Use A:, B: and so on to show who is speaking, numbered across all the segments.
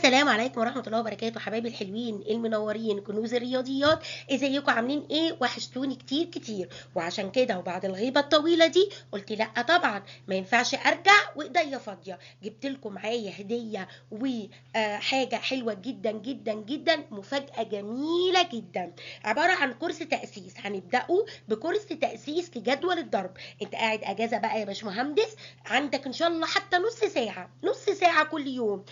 A: السلام عليكم ورحمة الله وبركاته. حبايبي الحلوين المنورين كنوز الرياضيات، ازيكم عاملين ايه؟ وحشتوني كتير كتير. وعشان كده وبعد الغيبة الطويلة دي قلت لا طبعا ما ينفعش ارجع وايديا فاضية. جبت لكم معايا هدية وحاجة حلوة جدا جدا جدا، مفاجأة جميلة جدا. عبارة عن كورس تأسيس، هنبدأه بكورس تأسيس لجدول الضرب. انت قاعد اجازة بقى يا باشمهندس، عندك ان شاء الله حتى نص ساعة كل يوم.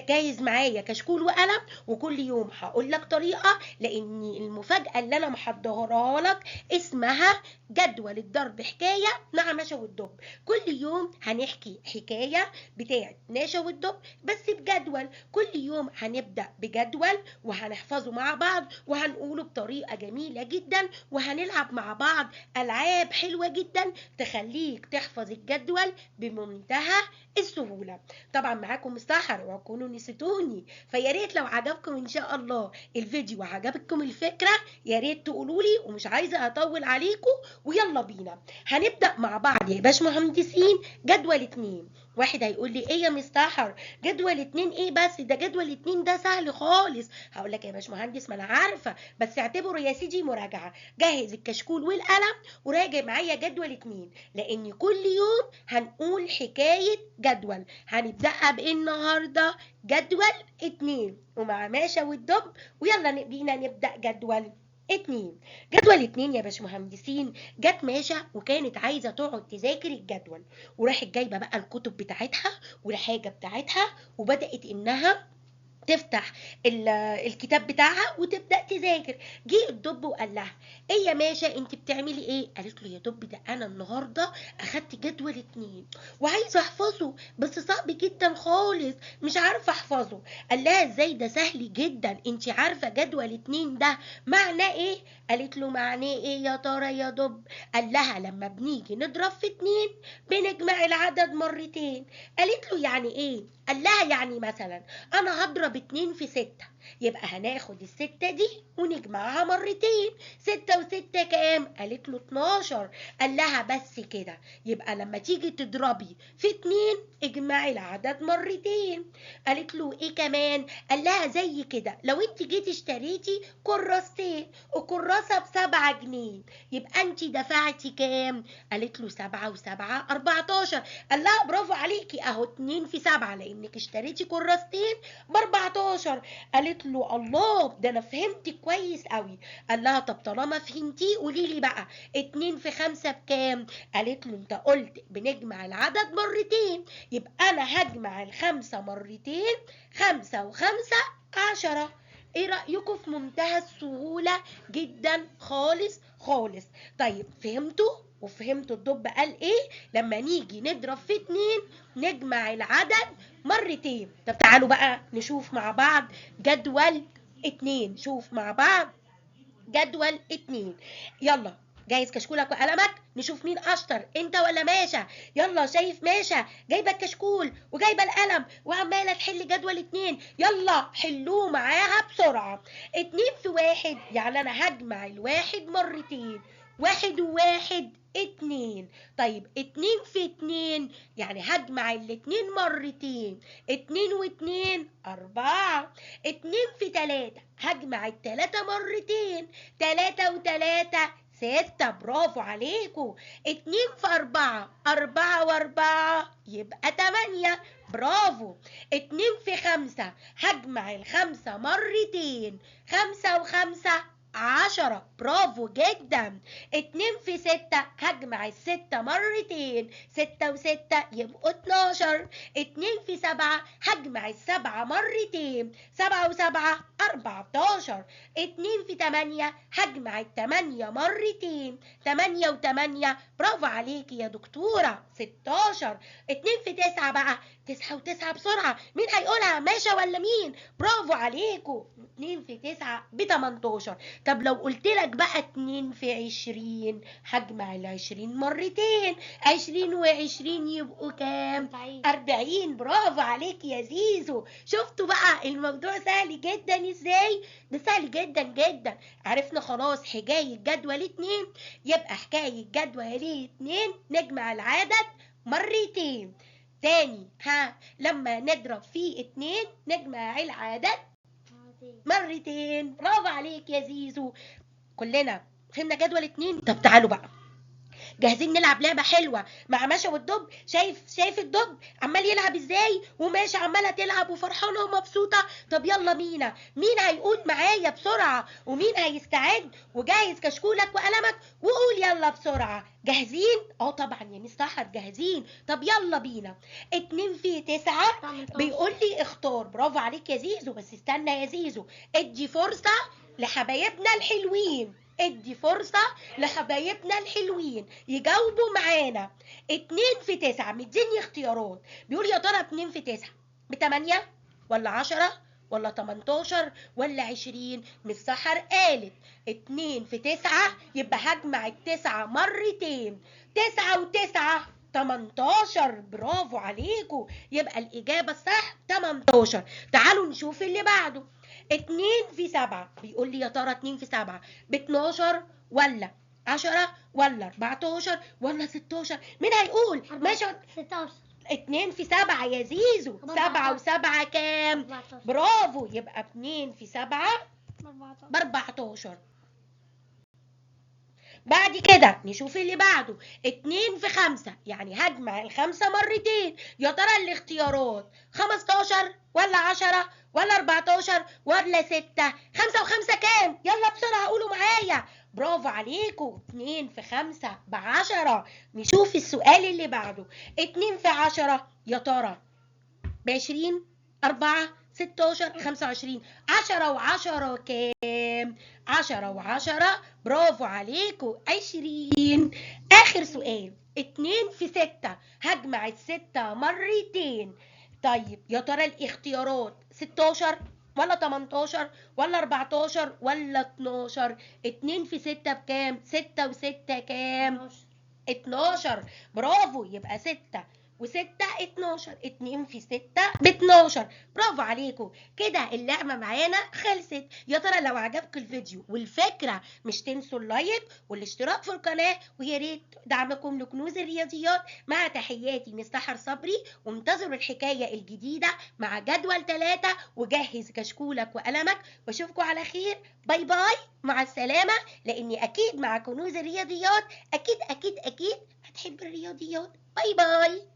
A: جايز معايا كشكول وقلم، وكل يوم هقول لك طريقه، لان المفاجاه اللي انا محضرها لك اسمها جدول الضرب حكايه مع نشا والدب. كل يوم هنحكي حكايه بتاعت نشا والدب بس بجدول. كل يوم هنبدا بجدول وهنحفظه مع بعض وهنقوله بطريقه جميله جدا، وهنلعب مع بعض العاب حلوه جدا تخليك تحفظ الجدول بمنتهى السهوله. طبعا معاكم السحر، وكونوا نسيتوني. فيا ريت لو عجبكم ان شاء الله الفيديو وعجبتكم الفكره، يا ريت تقولوا لي، ومش عايزه اطول عليكم. ويلا بينا هنبدا مع بعض يا باشمهندسين. جدول 2. واحد هيقول لي ايه يا مستحر جدول 2 ايه؟ بس ده جدول 2 ده سهل خالص. هقول لك يا باشمهندس ما انا عارفه، بس اعتبره يا سيدي مراجعه. جهز الكشكول والقلم وراجع معايا جدول 2، لان كل يوم هنقول حكايه جدول. هنبدأها بإيه النهاردة؟ جدول 2 ومع ماشا والدب. ويلا بينا نبدأ جدول 2. جدول 2 يا باشمهندسين، جت ماشا وكانت عايزة تقعد تذاكر الجدول، وراحت جايبة بقى الكتب بتاعتها والحاجة بتاعتها، وبدأت إنها تفتح الكتاب بتاعها وتبدا تذاكر. جه الدب وقال لها ايه يا ماشا انت بتعملي ايه؟ قالت له يا دب ده انا النهارده اخدت جدول 2 وعايزه احفظه، بس صعب جدا خالص مش عارفه احفظه. قال لها ازاي ده سهل جدا، انت عارفه جدول 2 ده معناه ايه؟ قالت له معناه ايه يا ترى يا دب؟ قال لها لما بنيجي نضرب في 2 بنجمع العدد مرتين. قالت له يعني ايه؟ قال لها يعني مثلا انا هضرب 2 في 6، يبقى هناخد الستة دي ونجمعها مرتين. 6 و6 كام؟ قالت له 12. قال لها بس كده؟ يبقى لما تيجي تضربي في 2 اجمعي العدد مرتين. قالت له ايه كمان؟ قال لها زي كده لو انت جيتي اشتريتي كراستين وكراسة ب7 جنيه، يبقى انت دفعتي كام؟ قالت له 7 و7 14. قال لها برافو عليكي، اهو 2 في 7 لانك اشتريتي كراستين ب14. قالت له الله ده انا فهمت كويس قوي. قال لها طب طالما فهمتي قولي لي بقى 2 في 5 بكام؟ قالت له انت قلت بنجمع العدد مرتين، يبقى انا هجمع الخمسة مرتين. 5 و5 10. ايه رأيكم؟ في منتهى السهولة جدا خالص خالص. طيب فهمتوا؟ وفهمتوا الدب قال ايه؟ لما نيجي نضرب في 2 نجمع العدد مرتين. طب تعالوا بقى نشوف مع بعض جدول 2. شوف مع بعض جدول 2. يلا جايز كشكولك وقلمك؟ نشوف مين اشطر، انت ولا ماشا؟ يلا شايف ماشا جايبه الكشكول وجايبه القلم وعماله تحل جدول 2. يلا حلوه معاها بسرعه. 2 في 1 يعني انا هجمع الواحد مرتين. 1 و1 2. طيب 2 في 2 يعني هجمع الاتنين مرتين. 2 و2 4. 2 في 3 هجمع التلاتة مرتين. 3 و3 6. برافو عليكم. 2 في 4 4 و4 يبقى 8. برافو. 2 في 5 هجمع الخمسة مرتين. 5 و5 10. برافو جدا. 2 في 6 هجمع الستة مرتين. 6 و6 يبقوا 12. 2 في 7 هجمع السبعة مرتين. 7 و7 14. 2 في 8 هجمع التمانية مرتين. 8 و8 برافو عليكي يا دكتورة 16. 2 في 9 بقى، 9 و9 بسرعة، مين هيقولها؟ ماشا ولا مين؟ برافو عليكم. 2 في 9 ب 18. طب لو قلت لك بقى 2 في 20 هجمع ال20 مرتين. 20 و20 يبقوا كام؟ 40. برافو عليك يا زيزو. شفتوا بقى الموضوع سهل جدا ازاي؟ ده سهل جدا جدا. عرفنا خلاص حكاية جدول 2. يبقى حكاية جدول 2 نجمع العدد مرتين. تاني، لما نضرب في 2 نجمع العدد مرتين. برافو عليك يا زيزو. كلنا فهمنا جدول 2. طب تعالوا بقى جاهزين نلعب لعبة حلوة مع ماشا والدب. شايف الدب عمال يلعب ازاي، وماشا عمالة تلعب وفرحانة ومبسوطة. طب يلا بينا، مين هيقول معايا بسرعة، ومين هيستعد وجاهز كشكولك وقلمك وقول يلا بسرعة. جاهزين؟ طبعا يا مس سحر جاهزين. طب يلا بينا. 2 في 9 بيقول لي اختار. برافو عليك يا زيزو، بس استنى يا زيزو، ادي فرصة لحبايبنا الحلوين، ادي فرصة لحبايبنا الحلوين يجاوبوا معانا. 2 في 9 مديني اختيارات. بيقول يا ترى 2 في 9 ب8 ولا 10 ولا 18 ولا 20؟ مس سحر قالت 2 في 9 يبقى هجمع ال9 مرتين. 9 و9 18. برافو عليكم، يبقى الإجابة الصح 18. تعالوا نشوف اللي بعده. 2 في 7 بيقول لي يا ترى 2 في 7 ب12 ولا 10 ولا 14 ولا 16؟ مين هيقول؟ ماشي
B: 16.
A: 2 في 7 يا زيزو. 7 و7 كام؟
B: 14.
A: برافو، يبقى 2 في 7 ب 14. بعد كده نشوف اللي بعده. 2 في 5 يعني هجمع ال5 مرتين. يا ترى الاختيارات 15 ولا 10 ولا 14 ولا 6؟ 5 و5 كام؟ يلا بسرعة قولوا معايا. برافو عليكم، 2 في 5 ب10. نشوف السؤال اللي بعده. 2 في 10 يا ترى ب20 4 16 25؟ 10 و10 كام؟ 10 و10 برافو عليكم 20. آخر سؤال. 2 في 6 هجمع ال6 مرتين. طيب يا ترى الاختيارات 16 ولا 18 ولا 14 ولا 12؟ 2 في 6 بكام؟ 6 و6 كام؟ 12. برافو، يبقى 6 و6 12. 2 في 6 ب12. برافو عليكم. كده اللعبة معانا خلصت. يا ترى لو عجبكم الفيديو والفكرة مش تنسوا اللايك والاشتراك في القناة، ويا ريت دعمكم لكنوز الرياضيات. مع تحياتي مس سحر صبري، وانتظروا الحكاية الجديدة مع جدول 3. وجهز كشكولك وقلمك، واشوفكم على خير. باي باي، مع السلامة. لاني اكيد مع كنوز الرياضيات اكيد اكيد اكيد هتحب الرياضيات. باي باي.